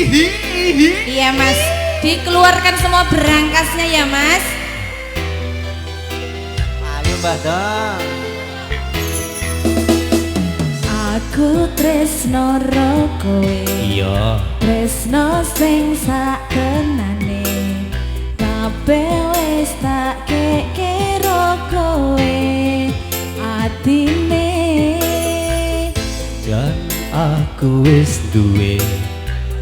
Iya Mas, dikeluarkan semua berangkasnya ya Mas. Ayo Mbak Dong. Aku tresno ro kowe. Iya. Tresno sing sakenane. Kabeh wis tak kekero kowe. Atine Dan aku wis duwe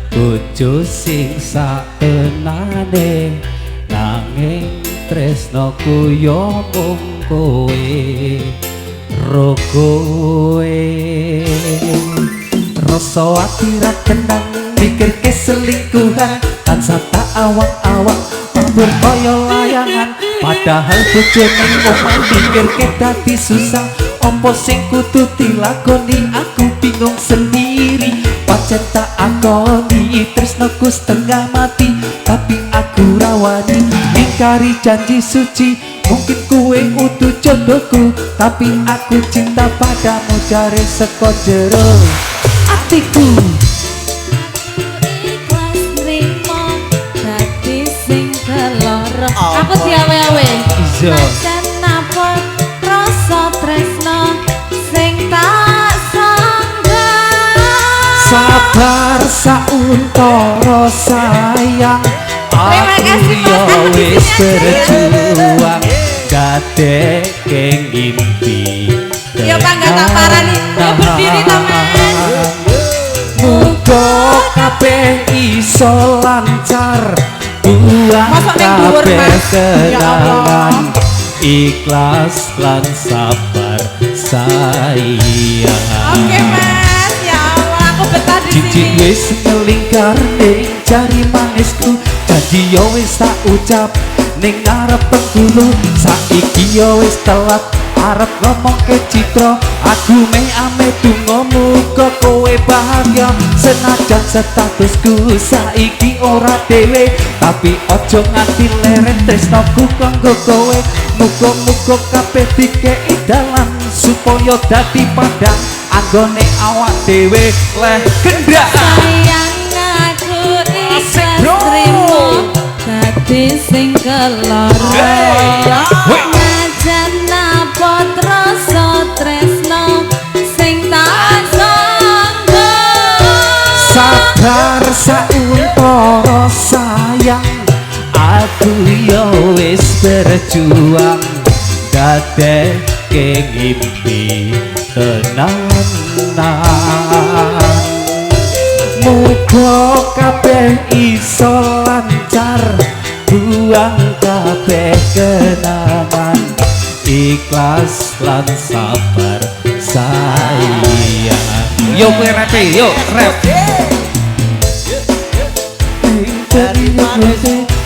bojo sing sakenane, nanging tresnoku yo mung kowe, ro kowe. Rasa ati ra kenang mikir keselingkuhan, tansah tak awak-awak mabur kaya layangan. Padahal bojone omah pikir dadi susah, opo sing kudu dilakoni aku bingung sendiri. Pancen tak akoni tresnoku setengah mati, tapi aku rawani ingkari janji suci. Mungkin kue utuh jodohku, tapi aku cinta padamu jare seko jero atiku. ikhlas nrimo dadi sing keloro. Aku diawe-awe. Iya. Pancen napa rasa tresno sing tak sangga. Sabar sauntara sayang, Terima aku kasih, Mas. yo Aku di wis sini aja, ya. berjuang gadekke ngimpi. Ya bangga tak parani, ya berdiri ta Mas. Muga kabeh iso lancar, buang Masuk ning dhuwur, kabeh Mas. Ya Allah. kenangan, ikhlas lan sabar sayang. Oke Mas, ya Allah aku betah di Cincin sini. wis ngelingkar ning jari manisku, janji yo wis tak ucap ning ngarep penggulu. Saiki yo wis telat arep ngomong ke Citra, aku meh ame donga muga kowe bahagia. Senajan statusku saiki ora dhewe, tapi ojo nganti leren tresnoku kanggo kowe. Muga-muga kabeh dikei dalan supaya dadi padang anggone awak dhewe leh kendrak. Sayang aku ikhlas nrimo dadi sing keloro. Najan napa rasa tresno sing tak sangga. Sabar sauntara sayang, aku yo wis berjuang gadekke ngimpi tenanan. Muga kabeh iso lancar, buang kabeh kenangan, ikhlas lan sabar sayang. Yo kowe rape, yo rap.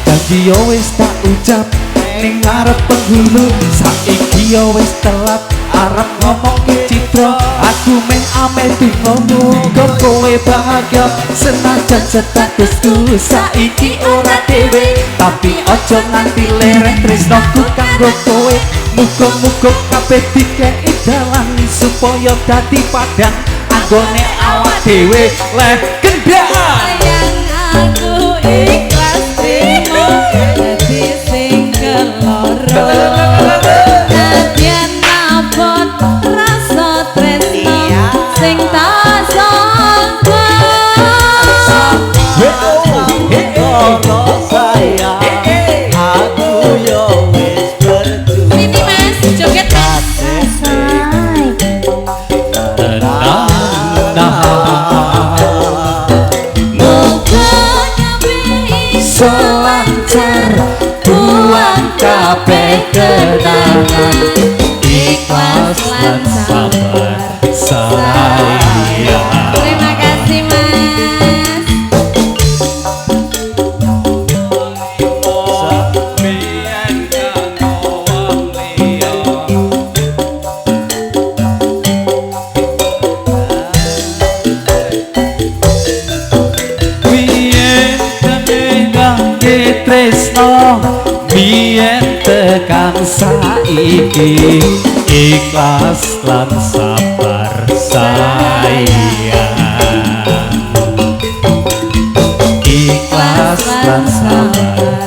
Janji yo wis tak ucap ning ngarep penghulu, saiki yo wis telat arep ngomong ke Citra, aku meh ame donga muga kowe bahagia. Senajan statusku saiki ora dhewe, tapi ojo nganti lereng tresnoku kanggo kowe. Muga-muga kabeh dikei dalan supaya dadi padang anggone awak dhewe leh kendrak. Sayang aku ikhlas nrimo dadi sing keloro. Nadyan napa rasa tresno sing tak sangga. Sini Mas, joget Mas. Selancar buang kabeh kenangan, ikhlas lan sabar sayang. Terima kasih Mas. Tresno biyen tekan saiki, ikhlas lan sabar sayang. dan sabar.